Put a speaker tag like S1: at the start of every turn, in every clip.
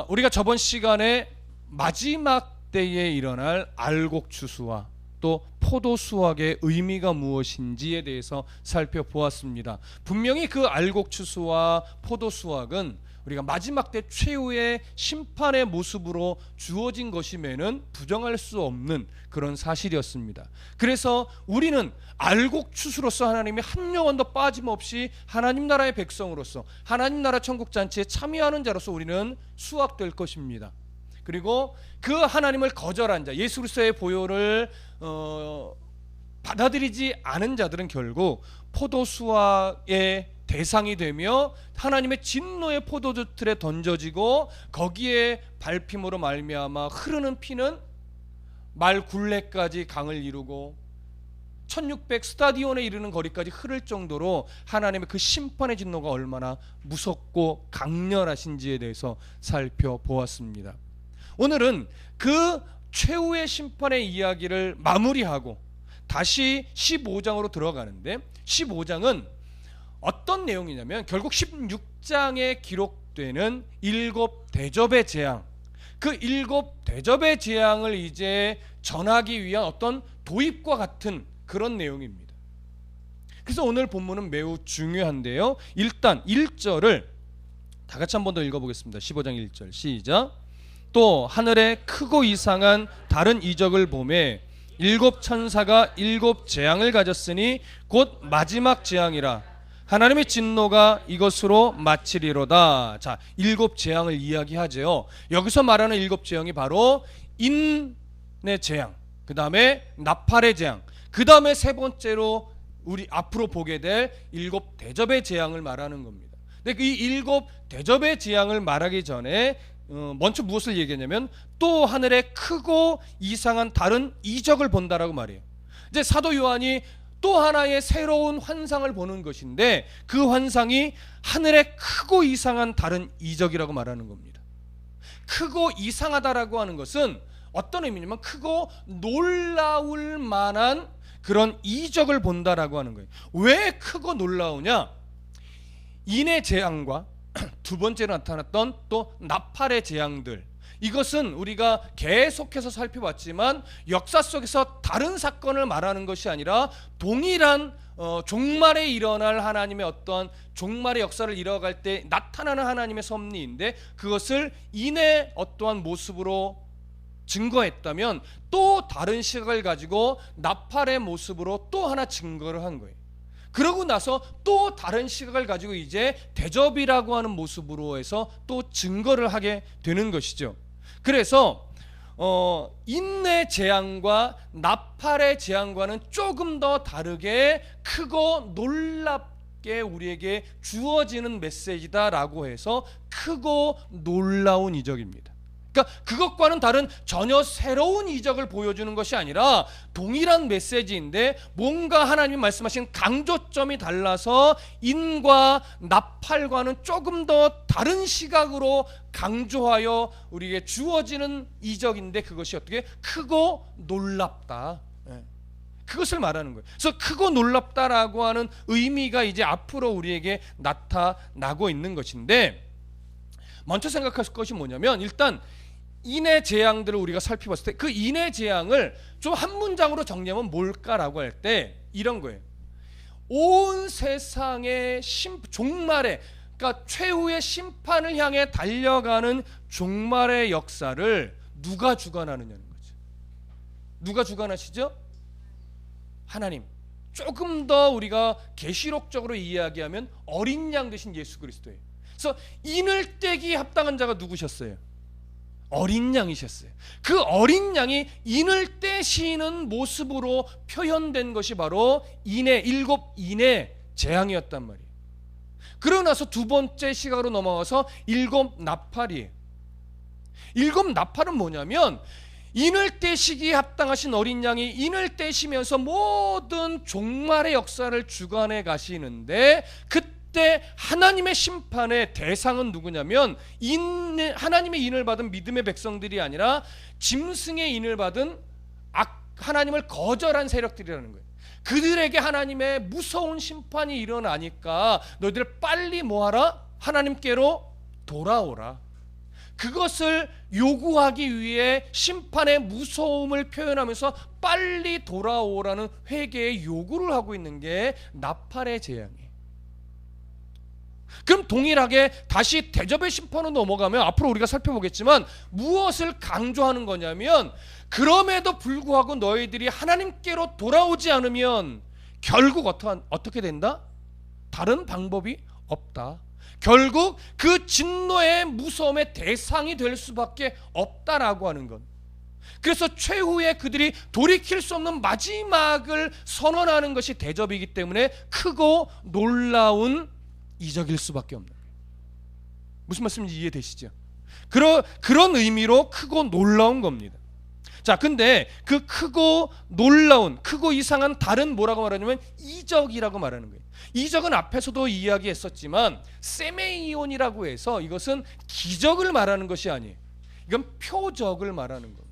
S1: 우리가 저번 시간에 마지막 때에 일어날 알곡추수와 또 포도 수확의 의미가 무엇인지에 대해서 살펴보았습니다. 분명히 그 알곡추수와 포도 수확은 우리가 마지막 때 최후의 심판의 모습으로 주어진 것임에는 부정할 수 없는 그런 사실이었습니다. 그래서 우리는 알곡추수로서 하나님이 한 영혼도 빠짐없이 하나님 나라의 백성으로서 하나님 나라 천국 잔치에 참여하는 자로서 우리는 수확될 것입니다. 그리고 그 하나님을 거절한 자, 예수 그리스도의 보혈을 받아들이지 않은 자들은 결국 포도 수확의 대상이 되며 하나님의 진노의 포도주 틀에 던져지고 거기에 밟힘으로 말미암아 흐르는 피는 말 굴레까지 강을 이루고 1600 스타디온에 이르는 거리까지 흐를 정도로 하나님의 그 심판의 진노가 얼마나 무섭고 강렬하신지에 대해서 살펴보았습니다. 오늘은 그 최후의 심판의 이야기를 마무리하고 다시 15장으로 들어가는데, 15장은 어떤 내용이냐면 결국 16장에 기록되는 7 대접의 재앙, 그 7 대접의 재앙을 이제 전하기 위한 어떤 도입과 같은 그런 내용입니다. 그래서 오늘 본문은 매우 중요한데요, 일단 1절을 다 같이 한 번 더 읽어보겠습니다. 15장 1절 시작. 또 하늘에 크고 이상한 다른 이적을 보매 7 천사가 7 재앙을 가졌으니 곧 마지막 재앙이라. 하나님의 진노가 이것으로 마치리로다. 자, 7 재앙을 이야기하죠. 여기서 말하는 7 재앙이 바로 인의 재앙, 그 다음에 나팔의 재앙, 그 다음에 세 번째로 우리 앞으로 보게 될 7 대접의 재앙을 말하는 겁니다. 근데 이 7 대접의 재앙을 말하기 전에 먼저 무엇을 얘기했냐면 또 하늘에 크고 이상한 다른 이적을 본다라고 말해요. 이제 사도 요한이 또 하나의 새로운 환상을 보는 것인데 그 환상이 하늘에 크고 이상한 다른 이적이라고 말하는 겁니다. 크고 이상하다라고 하는 것은 어떤 의미냐면 크고 놀라울 만한 그런 이적을 본다라고 하는 거예요. 왜 크고 놀라우냐? 인의 재앙과 두 번째로 나타났던 또 나팔의 재앙들, 이것은 우리가 계속해서 살펴봤지만 역사 속에서 다른 사건을 말하는 것이 아니라 동일한 종말에 일어날 하나님의 어떤 종말의 역사를 이뤄갈 때 나타나는 하나님의 섭리인데, 그것을 인의 어떠한 모습으로 증거했다면 또 다른 시각을 가지고 나팔의 모습으로 또 하나 증거를 한 거예요. 그러고 나서 또 다른 시각을 가지고 이제 대접이라고 하는 모습으로 해서 또 증거를 하게 되는 것이죠. 그래서 인의 재앙과 나팔의 재앙과는 조금 더 다르게 크고 놀랍게 우리에게 주어지는 메시지다라고 해서 크고 놀라운 이적입니다. 그러니까 그것과는 다른 전혀 새로운 이적을 보여주는 것이 아니라 동일한 메시지인데 뭔가 하나님이 말씀하신 강조점이 달라서 인과 나팔과는 조금 더 다른 시각으로 강조하여 우리에게 주어지는 이적인데, 그것이 어떻게 크고 놀랍다, 그것을 말하는 거예요. 그래서 크고 놀랍다라고 하는 의미가 이제 앞으로 우리에게 나타나고 있는 것인데, 먼저 생각할 것이 뭐냐면 일단 인의 재앙들을 우리가 살펴봤을 때 그 인의 재앙을 좀 한 문장으로 정리하면 뭘까라고 할 때 이런 거예요. 온 세상의 종말의, 그러니까 최후의 심판을 향해 달려가는 종말의 역사를 누가 주관하느냐는 거죠. 누가 주관하시죠? 하나님. 조금 더 우리가 계시록적으로 이야기하면 어린 양 되신 예수 그리스도예요. 그래서 인을 떼기 합당한 자가 누구셨어요? 어린 양이셨어요. 그 어린 양이 인을 떼시는 모습으로 표현된 것이 바로 인의 7 인의 재앙이었단 말이에요. 그러고 나서 두 번째 시각으로 넘어가서 7 나팔이에요. 7 나팔은 뭐냐면 인을 떼시기에 합당하신 어린 양이 인을 떼시면서 모든 종말의 역사를 주관해 가시는데, 그때 하나님의 심판의 대상은 누구냐면 하나님의 인을 받은 믿음의 백성들이 아니라 짐승의 인을 받은 하나님을 거절한 세력들이라는 거예요. 그들에게 하나님의 무서운 심판이 일어나니까 너희들 빨리 뭐하라? 하나님께로 돌아오라. 그것을 요구하기 위해 심판의 무서움을 표현하면서 빨리 돌아오라는 회개의 요구를 하고 있는 게 나팔의 재앙이에요. 그럼 동일하게 다시 대접의 심판으로 넘어가면 앞으로 우리가 살펴보겠지만 무엇을 강조하는 거냐면, 그럼에도 불구하고 너희들이 하나님께로 돌아오지 않으면 결국 어떻게 된다? 다른 방법이 없다. 결국 그 진노의 무서움의 대상이 될 수밖에 없다라고 하는 것. 그래서 최후에 그들이 돌이킬 수 없는 마지막을 선언하는 것이 대접이기 때문에 크고 놀라운 이적일 수밖에 없는 거예요. 무슨 말씀인지 이해되시죠? 그런 의미로 크고 놀라운 겁니다. 자, 근데 그 크고 놀라운, 크고 이상한 다른 뭐라고 말하냐면 이적이라고 말하는 거예요. 이적은 앞에서도 이야기했었지만 세메이온이라고 해서 이것은 기적을 말하는 것이 아니에요. 이건 표적을 말하는 겁니다.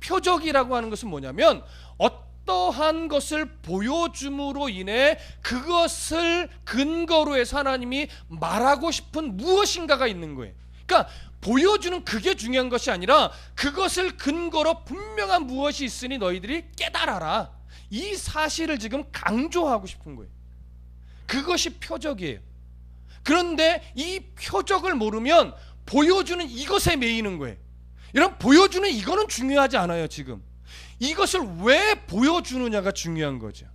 S1: 표적이라고 하는 것은 뭐냐면 어떠한 것을 보여줌으로 인해 그것을 근거로 해서 하나님이 말하고 싶은 무엇인가가 있는 거예요. 그러니까 보여주는 그게 중요한 것이 아니라 그것을 근거로 분명한 무엇이 있으니 너희들이 깨달아라, 이 사실을 지금 강조하고 싶은 거예요. 그것이 표적이에요. 그런데 이 표적을 모르면 보여주는 이것에 매이는 거예요. 여러분, 보여주는 이거는 중요하지 않아요. 지금 이것을 왜 보여주느냐가 중요한 거죠.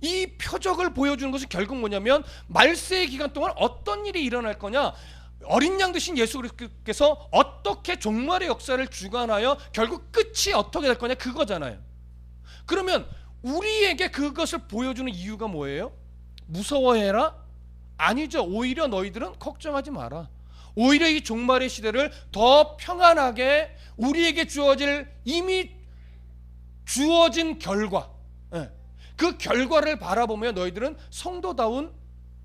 S1: 이 표적을 보여주는 것은 결국 뭐냐면 말세의 기간 동안 어떤 일이 일어날 거냐, 어린 양 되신 예수 그리스도께서 어떻게 종말의 역사를 주관하여 결국 끝이 어떻게 될 거냐, 그거잖아요. 그러면 우리에게 그것을 보여주는 이유가 뭐예요? 무서워해라? 아니죠. 오히려 너희들은 걱정하지 마라. 오히려 이 종말의 시대를 더 평안하게 우리에게 이미 주어진 결과, 그 결과를 바라보며 너희들은 성도다운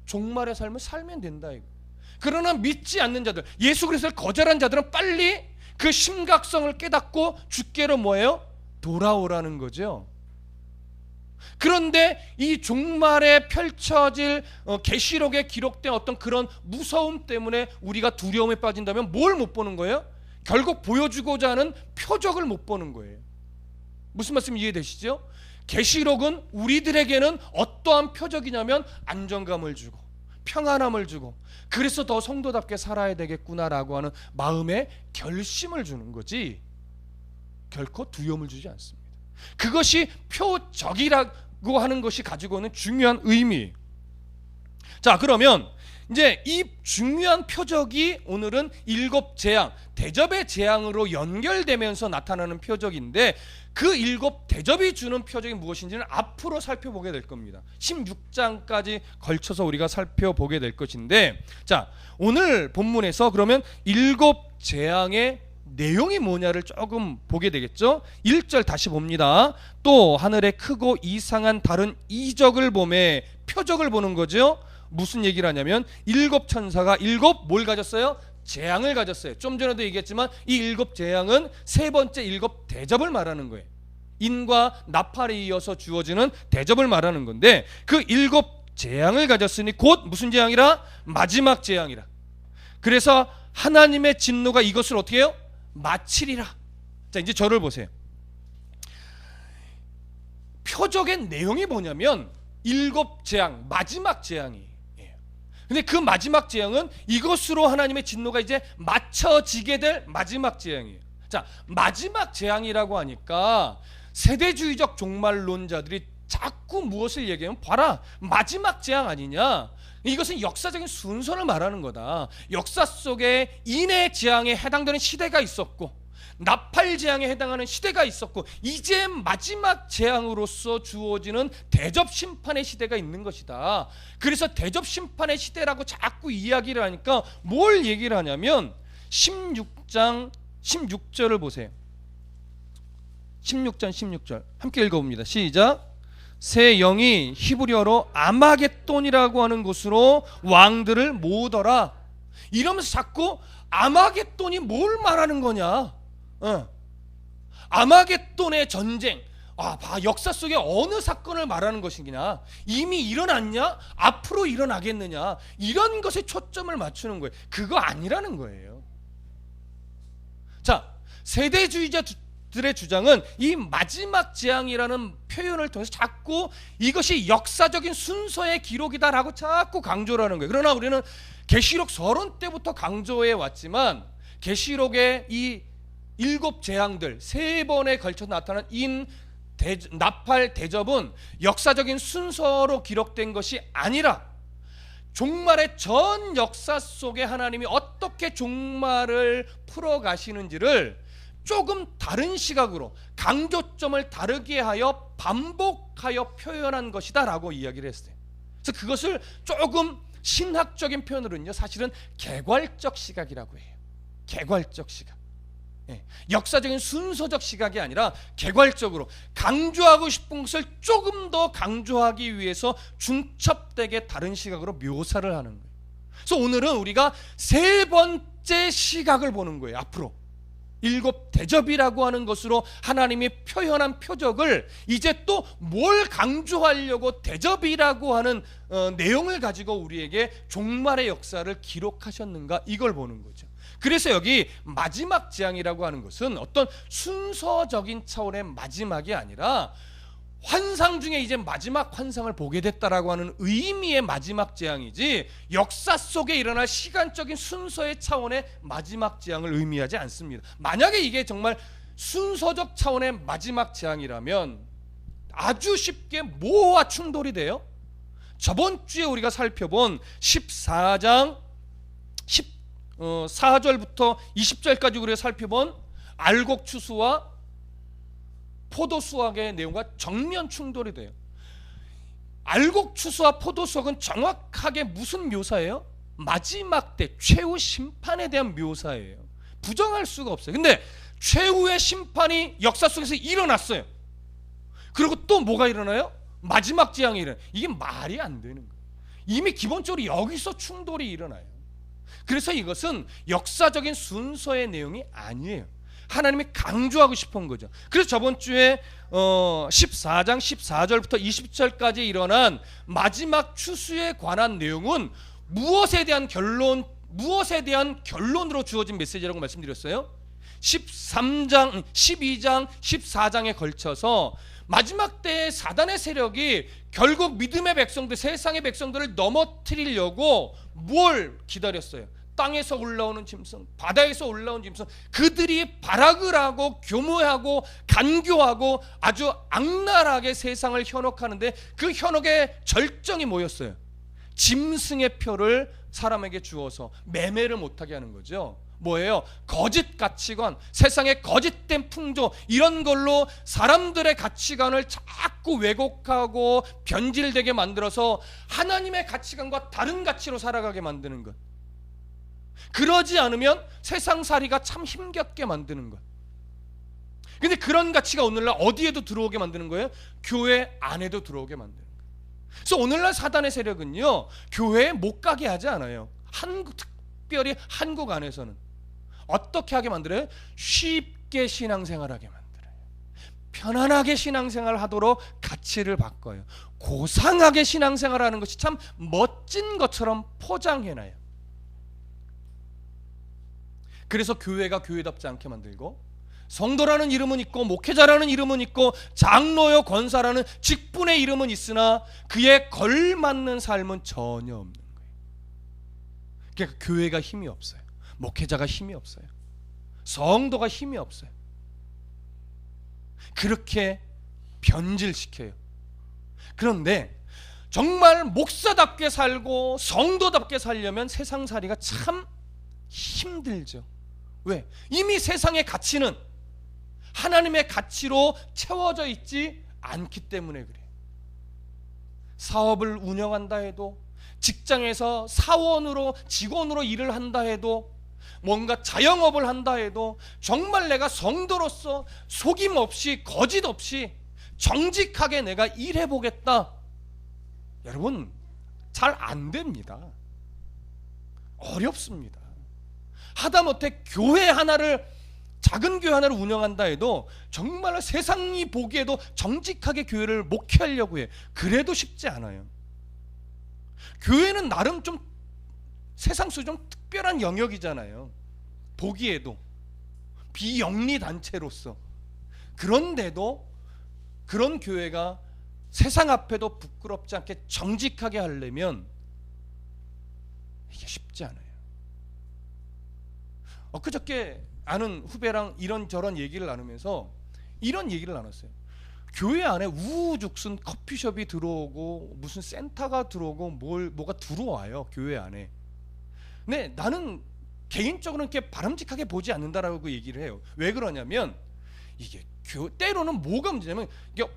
S1: 종말의 삶을 살면 된다 이거. 그러나 믿지 않는 자들, 예수 그리스도를 거절한 자들은 빨리 그 심각성을 깨닫고 주께로 뭐예요? 돌아오라는 거죠. 그런데 이 종말에 펼쳐질 계시록에 기록된 어떤 그런 무서움 때문에 우리가 두려움에 빠진다면 뭘 못 보는 거예요? 결국 보여주고자 하는 표적을 못 보는 거예요. 무슨 말씀 이해되시죠? 계시록은 우리들에게는 어떠한 표적이냐면 안정감을 주고 평안함을 주고, 그래서 더 성도답게 살아야 되겠구나라고 하는 마음의 결심을 주는 거지 결코 두려움을 주지 않습니다. 그것이 표적이라고 하는 것이 가지고 있는 중요한 의미. 자, 그러면 이제 이 중요한 표적이 오늘은 7재앙, 대접의 재앙으로 연결되면서 나타나는 표적인데, 그 7 대접이 주는 표적이 무엇인지는 앞으로 살펴보게 될 겁니다. 16장까지 걸쳐서 우리가 살펴보게 될 것인데, 자, 오늘 본문에서 그러면 7재앙의 내용이 뭐냐를 조금 보게 되겠죠. 1절 다시 봅니다. 또 하늘에 크고 이상한 다른 이적을 보매, 표적을 보는 거죠. 무슨 얘기를 하냐면 7 천사가 7 뭘 가졌어요? 재앙을 가졌어요. 좀 전에도 얘기했지만 이 7 재앙은 세 번째 7 대접을 말하는 거예요. 인과 나팔에 이어서 주어지는 대접을 말하는 건데, 그 7 재앙을 가졌으니 곧 무슨 재앙이라? 마지막 재앙이라. 그래서 하나님의 진노가 이것을 어떻게 해요? 마치리라. 자, 이제 저를 보세요. 표적의 내용이 뭐냐면 7 재앙, 마지막 재앙이에요. 근데 그 마지막 재앙은 이것으로 하나님의 진노가 이제 맞춰지게 될 마지막 재앙이에요. 자, 마지막 재앙이라고 하니까 세대주의적 종말론자들이 자꾸 무엇을 얘기하면, 봐라, 마지막 재앙 아니냐, 이것은 역사적인 순서를 말하는 거다. 역사 속에 인의 재앙에 해당되는 시대가 있었고 나팔 재앙에 해당하는 시대가 있었고, 이제 마지막 재앙으로서 주어지는 대접 심판의 시대가 있는 것이다. 그래서 대접 심판의 시대라고 자꾸 이야기를 하니까 뭘 얘기를 하냐면 16장 16절을 보세요. 16장 16절 함께 읽어봅니다. 시작. 새 영이 히브리어로 아마겟돈이라고 하는 곳으로 왕들을 모으더라. 이러면서 자꾸 아마겟돈이 뭘 말하는 거냐? 아마겟돈의 전쟁, 역사 속에 어느 사건을 말하는 것이냐, 이미 일어났냐, 앞으로 일어나겠느냐, 이런 것에 초점을 맞추는 거예요. 그거 아니라는 거예요. 자, 세대주의자들의 주장은 이 마지막 재앙이라는 표현을 통해서 자꾸 이것이 역사적인 순서의 기록이다라고 자꾸 강조를 하는 거예요. 그러나 우리는 계시록 서론 때부터 강조해 왔지만, 계시록의 이 7 재앙들 3번에 걸쳐 나타난 나팔 대접은 역사적인 순서로 기록된 것이 아니라 종말의 전 역사 속에 하나님이 어떻게 종말을 풀어가시는지를 조금 다른 시각으로 강조점을 다르게 하여 반복하여 표현한 것이다 라고 이야기를 했어요. 그래서 그것을 조금 신학적인 표현으로는요, 사실은 개괄적 시각이라고 해요. 개괄적 시각. 역사적인 순서적 시각이 아니라 개괄적으로 강조하고 싶은 것을 조금 더 강조하기 위해서 중첩되게 다른 시각으로 묘사를 하는 거예요. 그래서 오늘은 우리가 3번째 시각을 보는 거예요. 앞으로 7 대접이라고 하는 것으로 하나님이 표현한 표적을 이제 또 뭘 강조하려고 대접이라고 하는 내용을 가지고 우리에게 종말의 역사를 기록하셨는가, 이걸 보는 거죠. 그래서 여기 마지막 재앙이라고 하는 것은 어떤 순서적인 차원의 마지막이 아니라 환상 중에 이제 마지막 환상을 보게 됐다라고 하는 의미의 마지막 재앙이지, 역사 속에 일어날 시간적인 순서의 차원의 마지막 재앙을 의미하지 않습니다. 만약에 이게 정말 순서적 차원의 마지막 재앙이라면 아주 쉽게 뭐와 충돌이 돼요? 저번 주에 우리가 살펴본 14장 14절부터 20절까지 우리가 살펴본 알곡추수와 포도수확의 내용과 정면 충돌이 돼요. 알곡추수와 포도수확은 정확하게 무슨 묘사예요? 마지막 때 최후 심판에 대한 묘사예요. 부정할 수가 없어요. 근데 최후의 심판이 역사 속에서 일어났어요. 그리고 또 뭐가 일어나요? 마지막 재앙이 일어나요. 이게 말이 안 되는 거예요. 이미 기본적으로 여기서 충돌이 일어나요. 그래서 이것은 역사적인 순서의 내용이 아니에요. 하나님이 강조하고 싶은 거죠. 그래서 저번 주에 14장 14절부터 20절까지 일어난 마지막 추수에 관한 내용은 무엇에 대한 결론으로 주어진 메시지라고 말씀드렸어요. 13장, 12장, 14장에 걸쳐서 마지막 때의 사단의 세력이 결국 믿음의 백성들, 세상의 백성들을 넘어뜨리려고 뭘 기다렸어요? 땅에서 올라오는 짐승, 바다에서 올라온 짐승, 그들이 발악을 하고 교묘하고 간교하고 아주 악랄하게 세상을 현혹하는데, 그 현혹의 절정이 뭐였어요? 짐승의 표를 사람에게 주어서 매매를 못하게 하는 거죠. 뭐예요? 거짓 가치관, 세상의 거짓된 풍조, 이런 걸로 사람들의 가치관을 자꾸 왜곡하고 변질되게 만들어서 하나님의 가치관과 다른 가치로 살아가게 만드는 것. 그러지 않으면 세상살이가 참 힘겹게 만드는 것. 근데 그런 가치가 오늘날 어디에도 들어오게 만드는 거예요? 교회 안에도 들어오게 만드는 거예요. 그래서 오늘날 사단의 세력은요, 교회에 못 가게 하지 않아요. 특별히 한국 안에서는 어떻게 하게 만들어요? 쉽게 신앙생활하게 만들어요. 편안하게 신앙생활 하도록 가치를 바꿔요. 고상하게 신앙생활하는 것이 참 멋진 것처럼 포장해놔요. 그래서 교회가 교회답지 않게 만들고, 성도라는 이름은 있고 목회자라는 이름은 있고 장로요 권사라는 직분의 이름은 있으나 그에 걸맞는 삶은 전혀 없는 거예요. 그러니까 교회가 힘이 없어요. 목회자가 힘이 없어요. 성도가 힘이 없어요. 그렇게 변질시켜요. 그런데 정말 목사답게 살고 성도답게 살려면 세상살이가 참 힘들죠. 왜? 이미 세상의 가치는 하나님의 가치로 채워져 있지 않기 때문에 그래요. 사업을 운영한다 해도, 직장에서 사원으로 직원으로 일을 한다 해도, 뭔가 자영업을 한다 해도 정말 내가 성도로서 속임 없이 거짓 없이 정직하게 내가 일해보겠다, 여러분 잘 안 됩니다. 어렵습니다. 하다못해 교회 하나를 작은 교회 하나를 운영한다 해도 정말 세상이 보기에도 정직하게 교회를 목회하려고 해. 그래도 쉽지 않아요. 교회는 나름 좀 세상 속에 좀 특별한 영역이잖아요. 보기에도 비영리 단체로서. 그런데도 그런 교회가 세상 앞에도 부끄럽지 않게 정직하게 하려면 이게 쉽지 않아요. 엊그저께 아는 후배랑 이런저런 얘기를 나누면서 이런 얘기를 나눴어요. 교회 안에 우후죽순 커피숍이 들어오고 무슨 센터가 들어오고 뭐가 들어와요, 교회 안에. 근데 나는 개인적으로 이렇게 바람직하게 보지 않는다라고 얘기를 해요. 왜 그러냐면 이게 때로는 뭐가 문제냐면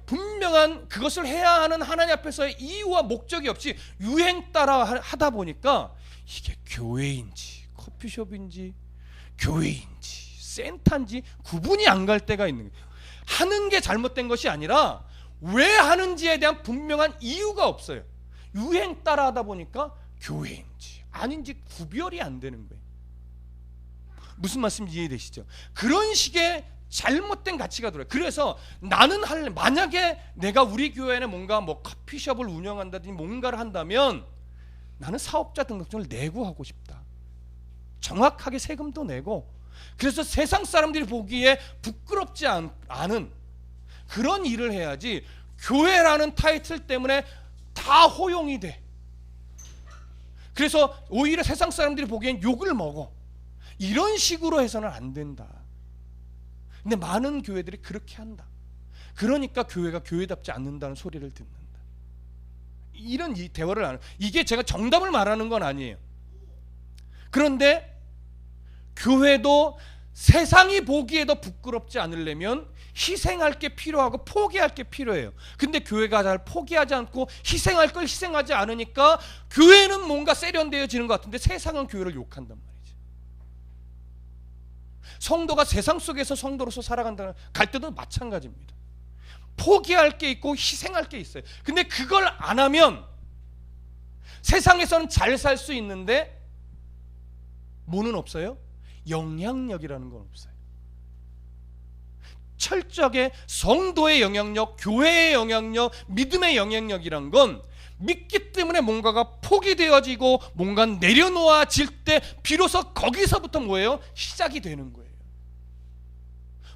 S1: 분명한 그것을 해야 하는 하나님 앞에서의 이유와 목적이 없이 유행 따라 하다 보니까 이게 교회인지 커피숍인지 교회인지 센터인지 구분이 안 갈 때가 있는 거예요. 하는 게 잘못된 것이 아니라 왜 하는지에 대한 분명한 이유가 없어요. 유행 따라 하다 보니까 교회인지 아닌지 구별이 안 되는 거예요. 무슨 말씀인지 이해되시죠? 그런 식의 잘못된 가치가 들어요. 그래서 나는 만약에 내가 우리 교회는 뭔가 커피숍을 운영한다든지 뭔가를 한다면 나는 사업자 등록증을 내고 하고 싶다. 정확하게 세금도 내고, 그래서 세상 사람들이 보기에 부끄럽지 않은 그런 일을 해야지 교회라는 타이틀 때문에 다 허용이 돼. 그래서 오히려 세상 사람들이 보기엔 욕을 먹어. 이런 식으로 해서는 안 된다. 근데 많은 교회들이 그렇게 한다. 그러니까 교회가 교회답지 않는다는 소리를 듣는다. 이런 이 대화를 하는, 이게 제가 정답을 말하는 건 아니에요. 그런데 교회도 세상이 보기에도 부끄럽지 않으려면 희생할 게 필요하고 포기할 게 필요해요. 근데 교회가 잘 포기하지 않고 희생할 걸 희생하지 않으니까 교회는 뭔가 세련되어지는 것 같은데 세상은 교회를 욕한단 말이에요. 성도가 세상 속에서 성도로서 살아간다는 갈 때도 마찬가지입니다. 포기할 게 있고 희생할 게 있어요. 근데 그걸 안 하면 세상에서는 잘 살 수 있는데 뭐는 없어요? 영향력이라는 건 없어요. 철저하게 성도의 영향력, 교회의 영향력, 믿음의 영향력이란 건 믿기 때문에 뭔가가 포기되어지고 뭔가 내려놓아질 때 비로소 거기서부터 뭐예요? 시작이 되는 거예요.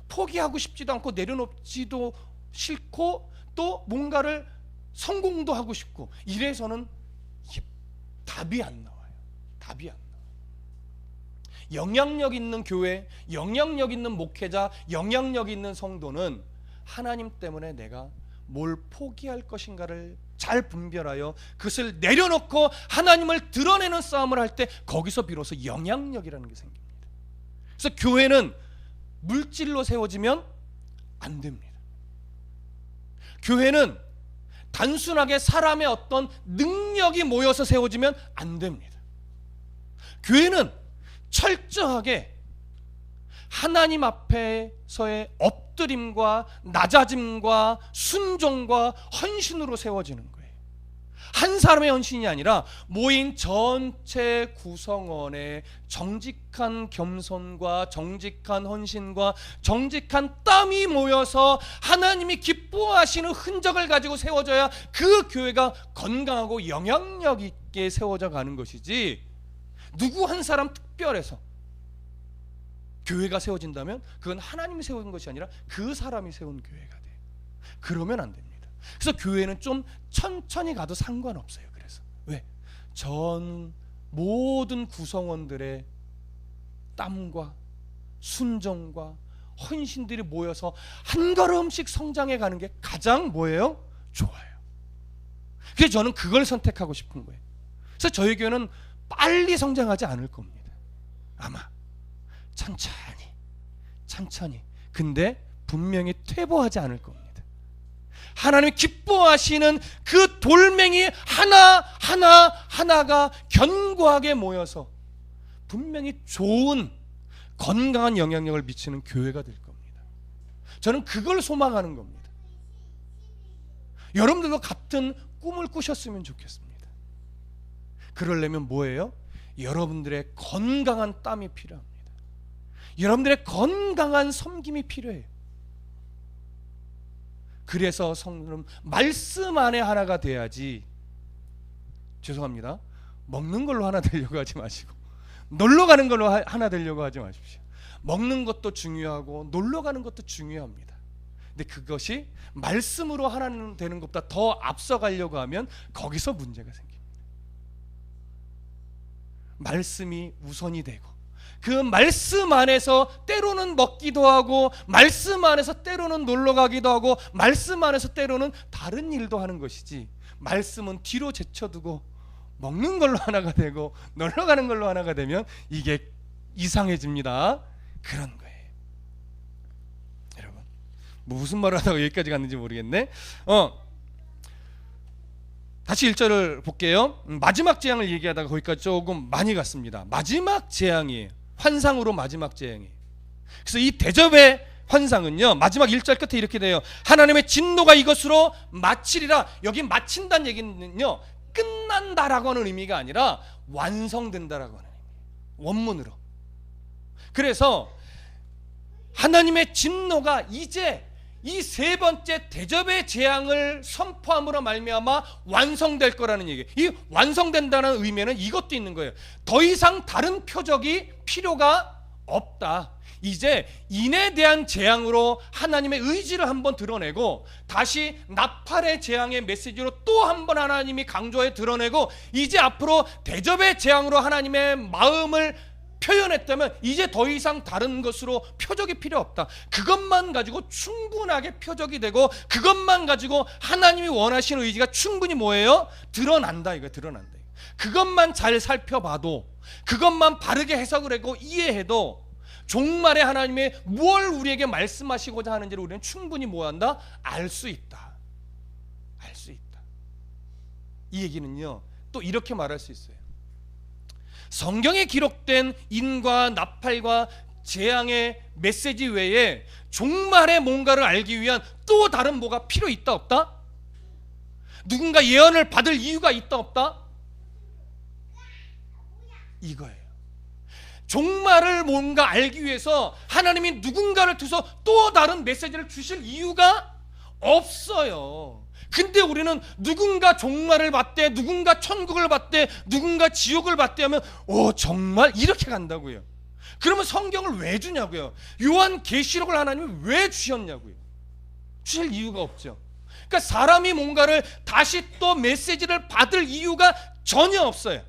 S1: 포기하고 싶지도 않고 내려놓지도 싫고 또 뭔가를 성공도 하고 싶고 이래서는 이게 답이 안 나와요. 답이 안 나와요. 영향력 있는 교회, 영향력 있는 목회자, 영향력 있는 성도는 하나님 때문에 내가 뭘 포기할 것인가를 잘 분별하여 그것을 내려놓고 하나님을 드러내는 싸움을 할 때 거기서 비로소 영향력이라는 게 생깁니다. 그래서 교회는 물질로 세워지면 안 됩니다. 교회는 단순하게 사람의 어떤 능력이 모여서 세워지면 안 됩니다. 교회는 철저하게 하나님 앞에서의 엎드림과 낮아짐과 순종과 헌신으로 세워지는 거예요. 한 사람의 헌신이 아니라 모인 전체 구성원의 정직한 겸손과 정직한 헌신과 정직한 땀이 모여서 하나님이 기뻐하시는 흔적을 가지고 세워져야 그 교회가 건강하고 영향력 있게 세워져 가는 것이지, 누구 한 사람 특별해서 교회가 세워진다면 그건 하나님이 세운 것이 아니라 그 사람이 세운 교회가 돼요. 그러면 안 됩니다. 그래서 교회는 좀 천천히 가도 상관없어요. 그래서 왜? 전 모든 구성원들의 땀과 순종과 헌신들이 모여서 한 걸음씩 성장해 가는 게 가장 뭐예요? 좋아요. 그래서 저는 그걸 선택하고 싶은 거예요. 그래서 저희 교회는 빨리 성장하지 않을 겁니다. 아마 천천히. 근데 분명히 퇴보하지 않을 겁니다. 하나님이 기뻐하시는 그 돌멩이 하나가 견고하게 모여서 분명히 좋은 건강한 영향력을 미치는 교회가 될 겁니다. 저는 그걸 소망하는 겁니다. 여러분들도 같은 꿈을 꾸셨으면 좋겠습니다. 그러려면 뭐예요? 여러분들의 건강한 땀이 필요합니다. 여러분들의 건강한 섬김이 필요해요. 그래서 성도는 말씀 안에 하나가 돼야지, 죄송합니다, 먹는 걸로 하나 되려고 하지 마시고 놀러 가는 걸로 하나 되려고 하지 마십시오. 먹는 것도 중요하고 놀러 가는 것도 중요합니다. 근데 그것이 말씀으로 하나 되는 것보다 더 앞서가려고 하면 거기서 문제가 생깁니다. 말씀이 우선이 되고 그 말씀 안에서 때로는 먹기도 하고 말씀 안에서 때로는 놀러 가기도 하고 말씀 안에서 때로는 다른 일도 하는 것이지, 말씀은 뒤로 제쳐두고 먹는 걸로 하나가 되고 놀러 가는 걸로 하나가 되면 이게 이상해집니다. 그런 거예요. 여러분, 뭐 무슨 말을 하다가 여기까지 갔는지 모르겠네. 다시 1절을 볼게요. 마지막 재앙을 얘기하다가 거기까지 조금 많이 갔습니다. 마지막 재앙이에요. 환상으로 마지막 재앙이에요. 그래서 이 대접의 환상은요, 마지막 1절 끝에 이렇게 돼요. 하나님의 진노가 이것으로 마치리라. 여기 마친다는 얘기는요, 끝난다라고 하는 의미가 아니라 완성된다라고 하는 의미예요, 원문으로. 그래서 하나님의 진노가 이제 이 세 번째 대접의 재앙을 선포함으로 말미암아 완성될 거라는 얘기예요. 이 완성된다는 의미는 이것도 있는 거예요. 더 이상 다른 표적이 필요가 없다. 이제 인에 대한 재앙으로 하나님의 의지를 한번 드러내고 다시 나팔의 재앙의 메시지로 또 한번 하나님이 강조해 드러내고 이제 앞으로 대접의 재앙으로 하나님의 마음을 표현했다면 이제 더 이상 다른 것으로 표적이 필요 없다. 그것만 가지고 충분하게 표적이 되고 그것만 가지고 하나님이 원하시는 의지가 충분히 뭐예요? 드러난다. 이거 드러난다. 그것만 잘 살펴봐도, 그것만 바르게 해석을 하고 이해해도 종말에 하나님이 뭘 우리에게 말씀하시고자 하는지를 우리는 충분히 뭐한다? 알 수 있다. 알 수 있다. 이 얘기는요, 또 이렇게 말할 수 있어요. 성경에 기록된 인과 나팔과 재앙의 메시지 외에 종말의 뭔가를 알기 위한 또 다른 뭐가 필요 있다 없다? 누군가 예언을 받을 이유가 있다 없다? 이거예요. 종말을 뭔가 알기 위해서 하나님이 누군가를 통해서 또 다른 메시지를 주실 이유가 없어요. 근데 우리는 누군가 종말을 봤대, 누군가 천국을 봤대, 누군가 지옥을 봤대 하면 정말 이렇게 간다고요. 그러면 성경을 왜 주냐고요. 요한계시록을 하나님이 왜 주셨냐고요. 주실 이유가 없죠. 그러니까 사람이 뭔가를 다시 또 메시지를 받을 이유가 전혀 없어요.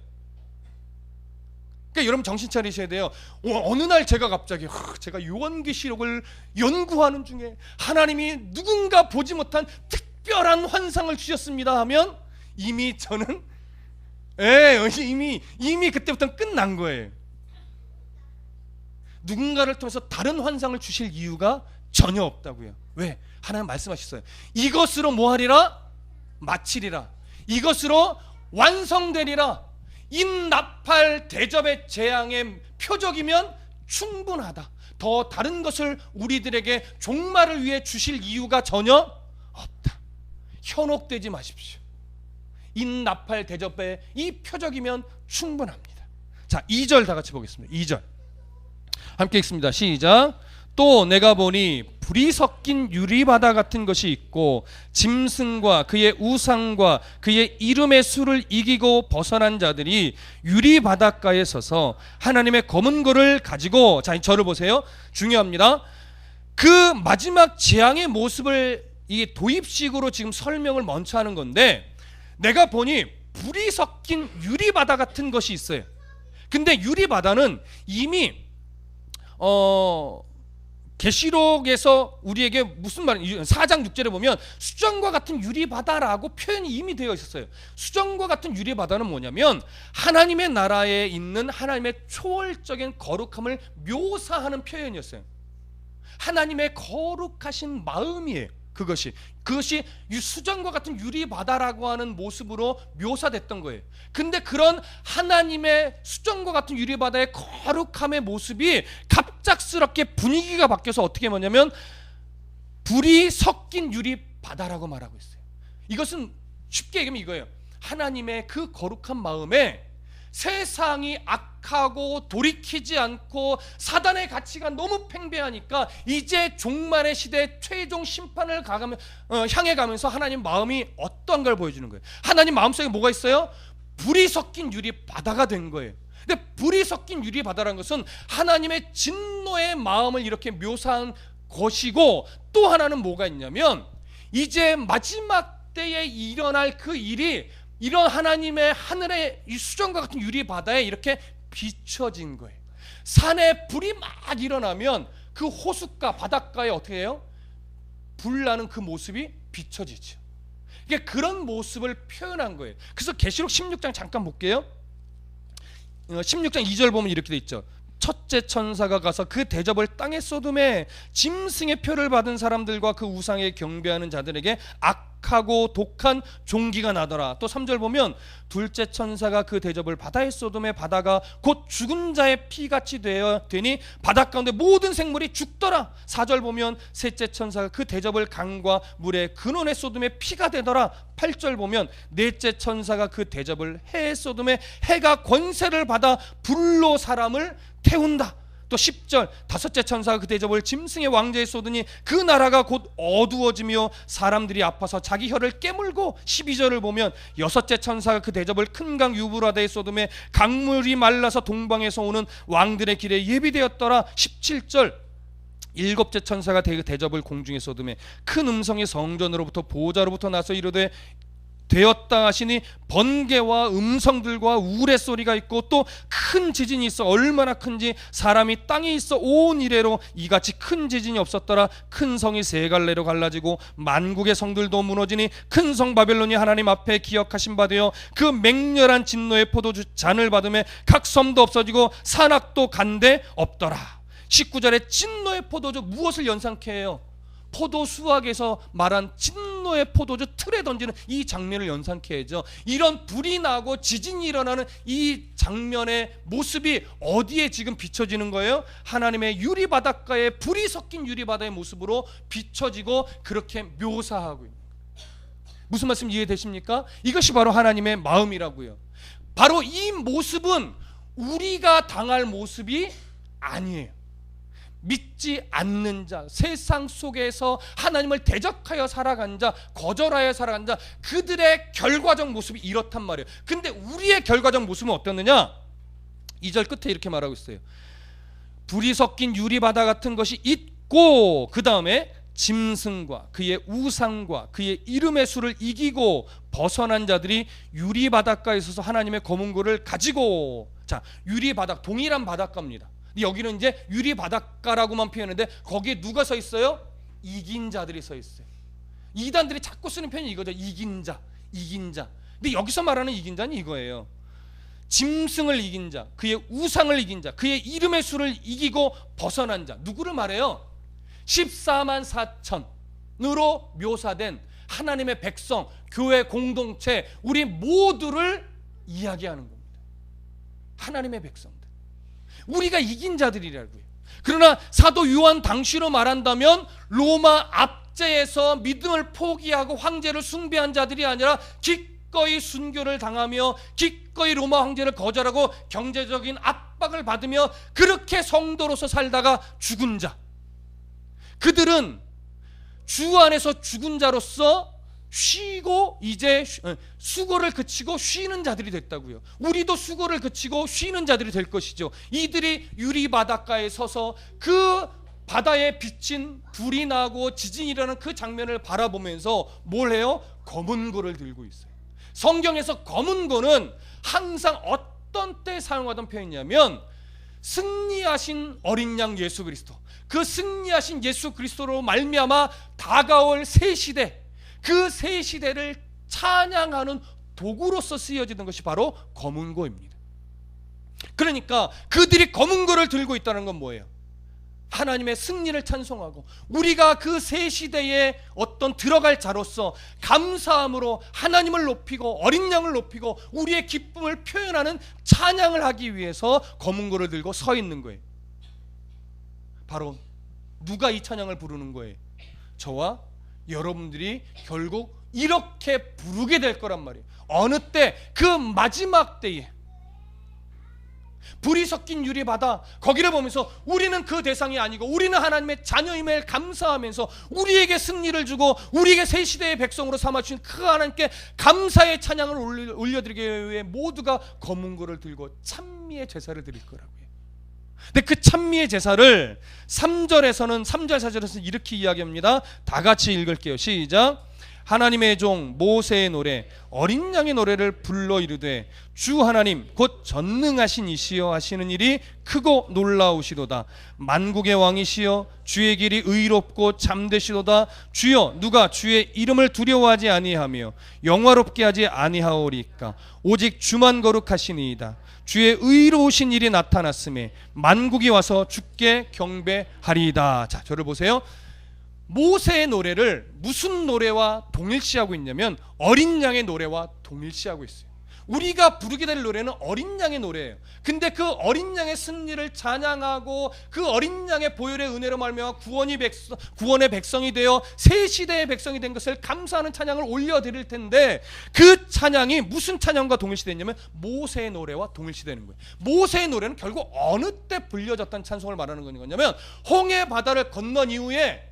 S1: 그러니까 여러분 정신 차리셔야 돼요. 어느 날 제가 갑자기 제가 요한계시록을 연구하는 중에 하나님이 누군가 보지 못한 특별한 환상을 주셨습니다 하면 이미 저는 이미 그때부터는 끝난 거예요. 누군가를 통해서 다른 환상을 주실 이유가 전혀 없다고요. 왜? 하나님 말씀하셨어요. 이것으로 뭐하리라? 마치리라. 이것으로 완성되리라. 인나팔 대접의 재앙의 표적이면 충분하다. 더 다른 것을 우리들에게 종말을 위해 주실 이유가 전혀 없다. 현혹되지 마십시오. 인나팔 대접의 이 표적이면 충분합니다. 자, 2절 다 같이 보겠습니다. 2절 함께 읽습니다. 시작. 또 내가 보니 불이 섞인 유리바다 같은 것이 있고 짐승과 그의 우상과 그의 이름의 수를 이기고 벗어난 자들이 유리바닷가에 서서 하나님의 검은 고를 가지고, 자, 저를 보세요. 중요합니다. 그 마지막 재앙의 모습을 이게 도입식으로 지금 설명을 먼저 하는 건데, 내가 보니 불이 섞인 유리바다 같은 것이 있어요. 근데 유리바다는 이미 계시록에서 우리에게 무슨 말이에요? 4장 6절에 보면 수정과 같은 유리바다라고 표현이 이미 되어 있었어요. 수정과 같은 유리바다는 뭐냐면 하나님의 나라에 있는 하나님의 초월적인 거룩함을 묘사하는 표현이었어요. 하나님의 거룩하신 마음이에요. 그것이 수정과 같은 유리바다라고 하는 모습으로 묘사됐던 거예요. 근데 그런 하나님의 수정과 같은 유리바다의 거룩함의 모습이 갑작스럽게 분위기가 바뀌어서 어떻게 뭐냐면 불이 섞인 유리바다라고 말하고 있어요. 이것은 쉽게 얘기하면 이거예요. 하나님의 그 거룩한 마음에 세상이 악하고 돌이키지 않고 사단의 가치가 너무 팽배하니까 이제 종말의 시대 최종 심판을 향해 가면서 하나님 마음이 어떠한 걸 보여주는 거예요. 하나님 마음속에 뭐가 있어요? 불이 섞인 유리 바다가 된 거예요. 근데 불이 섞인 유리 바다라는 것은 하나님의 진노의 마음을 이렇게 묘사한 것이고, 또 하나는 뭐가 있냐면 이제 마지막 때에 일어날 그 일이 이런 하나님의 하늘의 이 수정과 같은 유리 바다에 이렇게 비춰진 거예요. 산에 불이 막 일어나면 그 호숫가 바닷가에 어떻게 해요? 불나는 그 모습이 비춰지죠. 이게 그런 모습을 표현한 거예요. 그래서 계시록 16장 잠깐 볼게요. 16장 2절 보면 이렇게 돼 있죠. 첫째 천사가 가서 그 대접을 땅에 쏟음에 짐승의 표를 받은 사람들과 그 우상에 경배하는 자들에게 악하고 독한 종기가 나더라. 또 3절 보면 둘째 천사가 그 대접을 바다에 쏟음에 바다가 곧 죽은 자의 피같이 되니 바다 가운데 모든 생물이 죽더라. 4절 보면 셋째 천사가 그 대접을 강과 물의 근원에 쏟음에 피가 되더라. 8절 보면 넷째 천사가 그 대접을 해에 쏟음에 해가 권세를 받아 불로 사람을 태운다. 또 10절 다섯째 천사가 그 대접을 짐승의 왕좌에 쏟으니 그 나라가 곧 어두워지며 사람들이 아파서 자기 혀를 깨물고, 12절을 보면 여섯째 천사가 그 대접을 큰 강 유브라데에 쏟음에 강물이 말라서 동방에서 오는 왕들의 길에 예비되었더라. 17절 일곱째 천사가 대접을 공중에 쏟음에 큰 음성이 성전으로부터 보좌로부터 나서 이르되 되었다 하시니 번개와 음성들과 우레소리가 있고 또 큰 지진이 있어 얼마나 큰지 사람이 땅에 있어 온 이래로 이같이 큰 지진이 없었더라. 큰 성이 세 갈래로 갈라지고 만국의 성들도 무너지니 큰 성 바벨론이 하나님 앞에 기억하신 바 되어 그 맹렬한 진노의 포도주 잔을 받음에 각 섬도 없어지고 산악도 간데 없더라. 19절에 진노의 포도주, 무엇을 연상케 해요? 포도 수확에서 말한 진노의 포도주 틀에 던지는 이 장면을 연상케 하죠. 이런 불이 나고 지진이 일어나는 이 장면의 모습이 어디에 지금 비춰지는 거예요? 하나님의 유리 바닷가에 불이 섞인 유리 바다의 모습으로 비춰지고 그렇게 묘사하고 있는 거예요. 무슨 말씀 이해되십니까? 이것이 바로 하나님의 마음이라고요. 바로 이 모습은 우리가 당할 모습이 아니에요. 믿지 않는 자, 세상 속에서 하나님을 대적하여 살아간 자, 거절하여 살아간 자, 그들의 결과적 모습이 이렇단 말이에요. 근데 우리의 결과적 모습은 어땠느냐? 2절 끝에 이렇게 말하고 있어요. 불이 섞인 유리바다 같은 것이 있고, 그 다음에 짐승과 그의 우상과 그의 이름의 수를 이기고 벗어난 자들이 유리바닷가에 있어서 하나님의 검은 고를 가지고, 자, 유리바닷, 동일한 바닷가입니다. 여기는 이제 유리 바닷가라고만 표현했는데 거기에 누가 서 있어요? 이긴 자들이 서 있어요. 이단들이 자꾸 쓰는 표현이 이거죠. 이긴 자, 이긴 자. 근데 여기서 말하는 이긴 자는 이거예요. 짐승을 이긴 자, 그의 우상을 이긴 자, 그의 이름의 수를 이기고 벗어난 자. 누구를 말해요? 14만 4천으로 묘사된 하나님의 백성, 교회 공동체, 우리 모두를 이야기하는 겁니다. 하나님의 백성, 우리가 이긴 자들이라고요. 그러나 사도 요한 당시로 말한다면 로마 압제에서 믿음을 포기하고 황제를 숭배한 자들이 아니라 기꺼이 순교를 당하며 기꺼이 로마 황제를 거절하고 경제적인 압박을 받으며 그렇게 성도로서 살다가 죽은 자, 그들은 주 안에서 죽은 자로서 쉬고 이제 수고를 그치고 쉬는 자들이 됐다고요. 우리도 수고를 그치고 쉬는 자들이 될 것이죠. 이들이 유리 바닷가에 서서 그 바다에 비친 불이 나고 지진이 일어나는 그 장면을 바라보면서 뭘 해요? 검은 고를 들고 있어요. 성경에서 검은 고는 항상 어떤 때 사용하던 표현이냐면 승리하신 어린 양 예수 그리스도, 그 승리하신 예수 그리스도로 말미암아 다가올 새 시대, 그 새 시대를 찬양하는 도구로서 쓰여지는 것이 바로 검은고입니다. 그러니까 그들이 검은고를 들고 있다는 건 뭐예요? 하나님의 승리를 찬송하고 우리가 그 새 시대에 어떤 들어갈 자로서 감사함으로 하나님을 높이고 어린 양을 높이고 우리의 기쁨을 표현하는 찬양을 하기 위해서 검은고를 들고 서 있는 거예요. 바로 누가 이 찬양을 부르는 거예요? 저와 여러분들이 결국 이렇게 부르게 될 거란 말이에요. 어느 때? 그 마지막 때에. 불이 섞인 유리바다, 거기를 보면서 우리는 그 대상이 아니고 우리는 하나님의 자녀임을 감사하면서 우리에게 승리를 주고 우리에게 새 시대의 백성으로 삼아주신 그 하나님께 감사의 찬양을 올려드리기 위해 모두가 검은 고를 들고 찬미의 제사를 드릴 거라고요. 근데 그 찬미의 제사를 3절 4절에서는 이렇게 이야기합니다. 다 같이 읽을게요. 시작. 하나님의 종 모세의 노래 어린 양의 노래를 불러 이르되 주 하나님 곧 전능하신 이시여 하시는 일이 크고 놀라우시도다. 만국의 왕이시여 주의 길이 의롭고 잠되시도다. 주여 누가 주의 이름을 두려워하지 아니하며 영화롭게 하지 아니하오리까. 오직 주만 거룩하시니이다. 주의 의로우신 일이 나타났음에 만국이 와서 주께 경배하리이다. 자, 저를 보세요. 모세의 노래를 무슨 노래와 동일시하고 있냐면 어린 양의 노래와 동일시하고 있어요. 우리가 부르게 될 노래는 어린 양의 노래예요. 근데 그 어린 양의 승리를 찬양하고 그 어린 양의 보혈의 은혜로 말미암아 구원의 백성이 되어 새 시대의 백성이 된 것을 감사하는 찬양을 올려드릴 텐데, 그 찬양이 무슨 찬양과 동일시되냐면 모세의 노래와 동일시되는 거예요. 모세의 노래는 결국 어느 때 불려졌던 찬송을 말하는 거냐면 홍해 바다를 건넌 이후에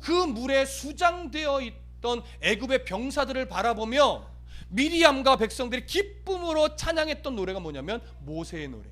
S1: 그 물에 수장되어 있던 애굽의 병사들을 바라보며 미리암과 백성들이 기쁨으로 찬양했던 노래가 뭐냐면 모세의 노래.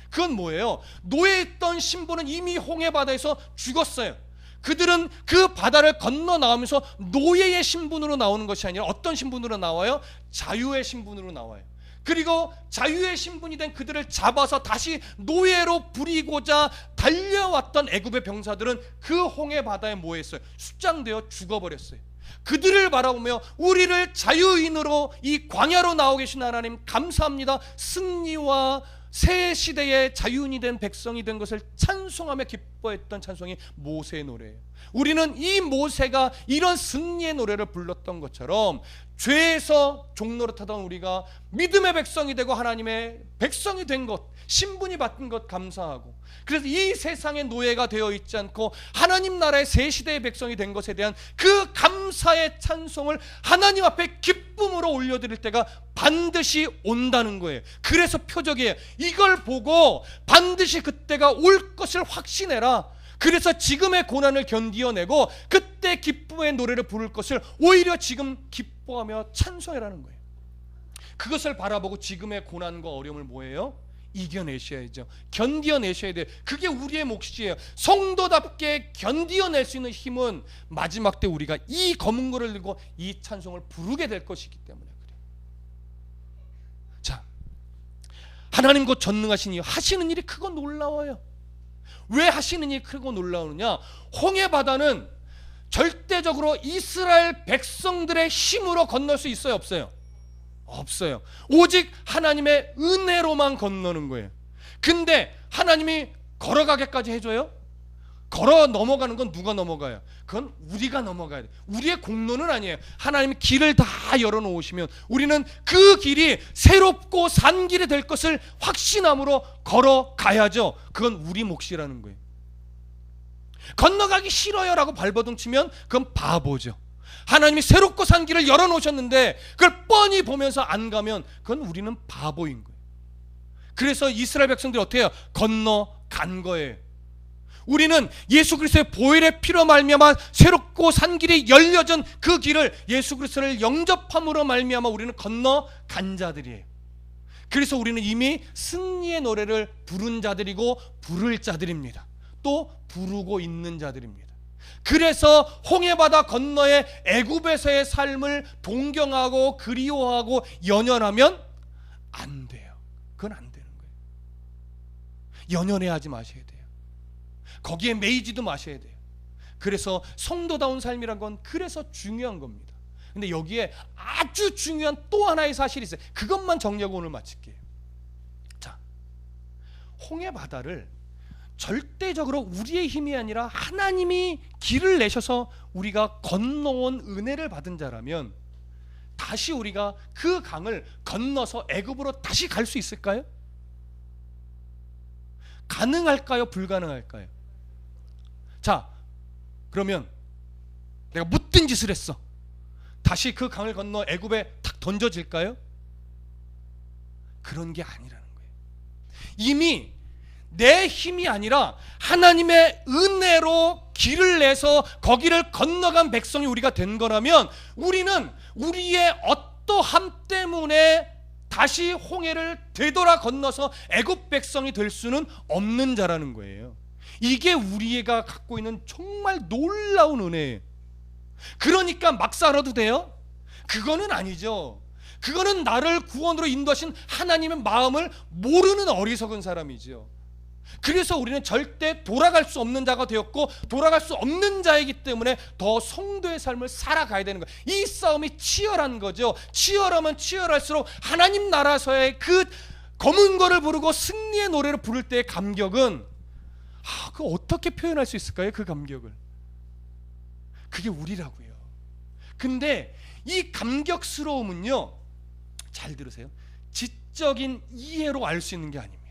S1: 그건 뭐예요? 노예했던 신부는 이미 홍해 바다에서 죽었어요. 그들은 그 바다를 건너 나오면서 노예의 신분으로 나오는 것이 아니라 어떤 신분으로 나와요? 자유의 신분으로 나와요. 그리고 자유의 신분이 된 그들을 잡아서 다시 노예로 부리고자 달려왔던 애굽의 병사들은 그 홍해 바다에 뭐했어요? 수장되어 죽어버렸어요. 그들을 바라보며 우리를 자유인으로 이 광야로 나오고 계신 하나님 감사합니다. 승리와 새 시대의 자유인이 된 백성이 된 것을 찬송하며 기뻐했던 찬송이 모세의 노래예요. 우리는 이 모세가 이런 승리의 노래를 불렀던 것처럼 죄에서 종노릇하던 우리가 믿음의 백성이 되고 하나님의 백성이 된 것, 신분이 받은 것 감사하고, 그래서 이 세상의 노예가 되어 있지 않고 하나님 나라의 새 시대의 백성이 된 것에 대한 그 감사의 찬송을 하나님 앞에 기쁨으로 올려드릴 때가 반드시 온다는 거예요. 그래서 표적이에요. 이걸 보고 반드시 그때가 올 것을 확신해라. 그래서 지금의 고난을 견디어내고 그때 기쁨의 노래를 부를 것을 오히려 지금 기뻐하며 찬송해라는 거예요. 그것을 바라보고 지금의 고난과 어려움을 뭐예요? 이겨내셔야죠. 견디어내셔야 돼요. 그게 우리의 몫이에요. 성도답게 견디어낼 수 있는 힘은 마지막 때 우리가 이 검은 고를 들고 이 찬송을 부르게 될 것이기 때문에 그래요. 자, 하나님 곧 전능하신 이 하시는 일이 크고 놀라워요. 왜 하시는 일이 크고 놀라우느냐? 홍해 바다는 절대적으로 이스라엘 백성들의 힘으로 건널 수 있어요, 없어요? 없어요. 오직 하나님의 은혜로만 건너는 거예요. 근데 하나님이 걸어가게까지 해줘요? 걸어 넘어가는 건 누가 넘어가요? 그건 우리가 넘어가야 돼요. 우리의 공로는 아니에요. 하나님이 길을 다 열어놓으시면 우리는 그 길이 새롭고 산 길이 될 것을 확신함으로 걸어가야죠. 그건 우리 몫이라는 거예요. 건너가기 싫어요 라고 발버둥 치면 그건 바보죠. 하나님이 새롭고 산 길을 열어놓으셨는데 그걸 뻔히 보면서 안 가면 그건 우리는 바보인 거예요. 그래서 이스라엘 백성들이 어떻게 해요? 건너간 거예요. 우리는 예수 그리스도의 보혈의 피로 말미암아 새롭고 산 길이 열려진 그 길을 예수 그리스도를 영접함으로 말미암아 우리는 건너간 자들이에요. 그래서 우리는 이미 승리의 노래를 부른 자들이고 부를 자들입니다. 또 부르고 있는 자들입니다. 그래서 홍해바다 건너의 애굽에서의 삶을 동경하고 그리워하고 연연하면 안 돼요. 그건 안 되는 거예요. 연연해하지 마셔야 돼요. 거기에 매이지도 마셔야 돼요. 그래서 성도다운 삶이란 건 그래서 중요한 겁니다. 근데 여기에 아주 중요한 또 하나의 사실이 있어요. 그것만 정리하고 오늘 마칠게요. 자, 홍해바다를 절대적으로 우리의 힘이 아니라 하나님이 길을 내셔서 우리가 건너온 은혜를 받은 자라면 다시 우리가 그 강을 건너서 애굽으로 다시 갈 수 있을까요? 가능할까요? 불가능할까요? 자, 그러면 내가 못된 짓을 했어. 다시 그 강을 건너 애굽에 탁 던져질까요? 그런 게 아니라는 거예요. 이미 내 힘이 아니라 하나님의 은혜로 길을 내서 거기를 건너간 백성이 우리가 된 거라면 우리는 우리의 어떠함 때문에 다시 홍해를 되돌아 건너서 애굽 백성이 될 수는 없는 자라는 거예요. 이게 우리가 갖고 있는 정말 놀라운 은혜예요. 그러니까 막 살아도 돼요? 그거는 아니죠. 그거는 나를 구원으로 인도하신 하나님의 마음을 모르는 어리석은 사람이죠. 그래서 우리는 절대 돌아갈 수 없는 자가 되었고 돌아갈 수 없는 자이기 때문에 더 성도의 삶을 살아가야 되는 거예요. 이 싸움이 치열한 거죠. 치열하면 치열할수록 하나님 나라에서의 그 검은 거를 부르고 승리의 노래를 부를 때의 감격은 그 어떻게 표현할 수 있을까요? 그 감격을. 그게 우리라고요. 근데 이 감격스러움은요, 잘 들으세요, 지적인 이해로 알 수 있는 게 아닙니다.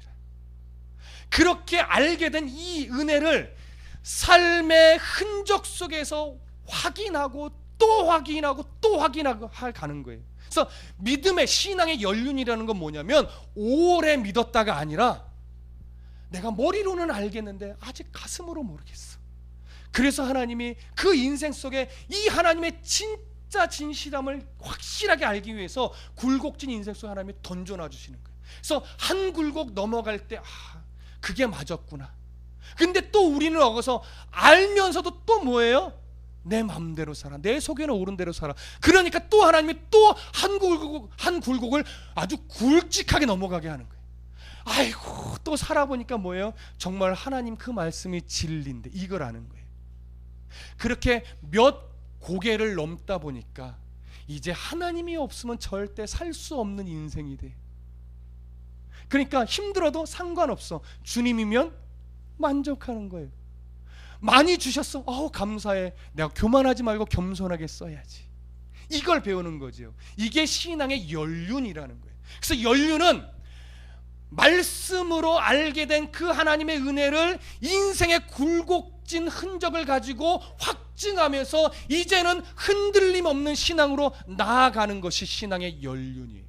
S1: 그렇게 알게 된 이 은혜를 삶의 흔적 속에서 확인하고 또 확인하고 또 확인하고 가는 거예요. 그래서 믿음의 신앙의 연륜이라는 건 뭐냐면 오래 믿었다가 아니라 내가 머리로는 알겠는데 아직 가슴으로 모르겠어. 그래서 하나님이 그 인생 속에 이 하나님의 진짜 진실함을 확실하게 알기 위해서 굴곡진 인생 속에 하나님이 던져놔 주시는 거예요. 그래서 한 굴곡 넘어갈 때 그게 맞았구나. 근데 또 우리는 어겨서 알면서도 또 뭐예요? 내 마음대로 살아, 내 속에는 옳은 대로 살아. 그러니까 또 하나님이 또 한 굴곡을 아주 굵직하게 넘어가게 하는 거예요. 아이고, 또 살아보니까 뭐예요? 정말 하나님 그 말씀이 진리인데 이걸 아는 거예요. 그렇게 몇 고개를 넘다 보니까 이제 하나님이 없으면 절대 살 수 없는 인생이 돼. 그러니까 힘들어도 상관없어. 주님이면 만족하는 거예요. 많이 주셨어. 감사해. 내가 교만하지 말고 겸손하게 써야지. 이걸 배우는 거죠. 이게 신앙의 연륜이라는 거예요. 그래서 연륜은 말씀으로 알게 된 그 하나님의 은혜를 인생의 굴곡진 흔적을 가지고 확증하면서 이제는 흔들림 없는 신앙으로 나아가는 것이 신앙의 연륜이에요.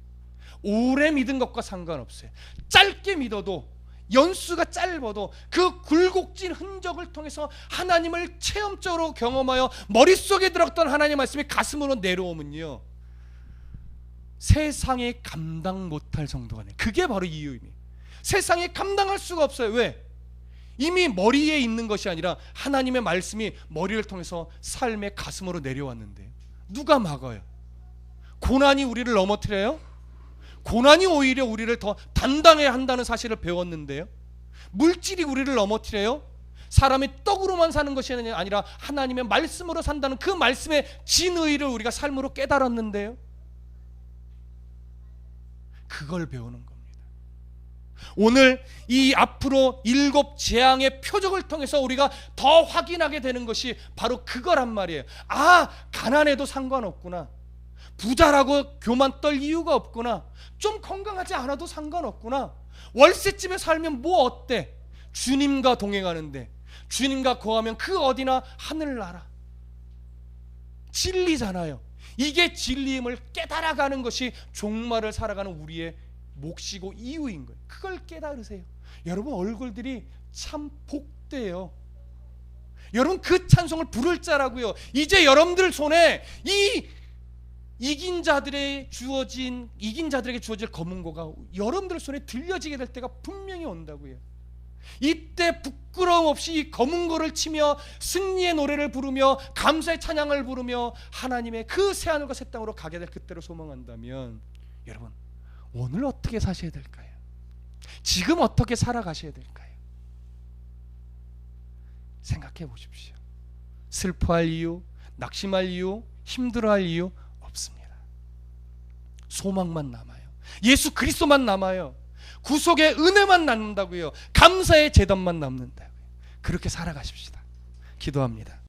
S1: 오래 믿은 것과 상관없어요. 짧게 믿어도, 연수가 짧아도 그 굴곡진 흔적을 통해서 하나님을 체험적으로 경험하여 머릿속에 들었던 하나님의 말씀이 가슴으로 내려오면요, 세상에 감당 못할 정도가 돼요. 그게 바로 이유입니다. 세상에 감당할 수가 없어요. 왜? 이미 머리에 있는 것이 아니라 하나님의 말씀이 머리를 통해서 삶의 가슴으로 내려왔는데 누가 막아요? 고난이 우리를 넘어뜨려요? 고난이 오히려 우리를 더 단단해야 한다는 사실을 배웠는데요. 물질이 우리를 넘어뜨려요? 사람이 떡으로만 사는 것이 아니라 하나님의 말씀으로 산다는 그 말씀의 진의를 우리가 삶으로 깨달았는데요. 그걸 배우는 겁니다. 오늘 이 앞으로 7 재앙의 표적을 통해서 우리가 더 확인하게 되는 것이 바로 그거란 말이에요. 가난해도 상관없구나. 부자라고 교만 떨 이유가 없구나. 좀 건강하지 않아도 상관없구나. 월세집에 살면 뭐 어때? 주님과 동행하는데, 주님과 거하면 그 어디나 하늘나라. 진리잖아요. 이게 진리임을 깨달아가는 것이 종말을 살아가는 우리의 몫이고 이유인 거예요. 그걸 깨달으세요. 여러분 얼굴들이 참 복돼요. 여러분 그 찬송을 부를 자라고요. 이제 여러분들 손에 이긴 자들에게 주어질 검은고가 여러분들 손에 들려지게 될 때가 분명히 온다고요. 이때 부끄러움 없이 이 검은고를 치며 승리의 노래를 부르며 감사의 찬양을 부르며 하나님의 그 새하늘과 새 땅으로 가게 될 그때를 소망한다면, 여러분 오늘 어떻게 사셔야 될까요? 지금 어떻게 살아가셔야 될까요? 생각해 보십시오. 슬퍼할 이유, 낙심할 이유, 힘들어할 이유 없습니다. 소망만 남아요. 예수 그리스도만 남아요. 구속의 은혜만 남는다고요. 감사의 제단만 남는다고요. 그렇게 살아가십시다. 기도합니다.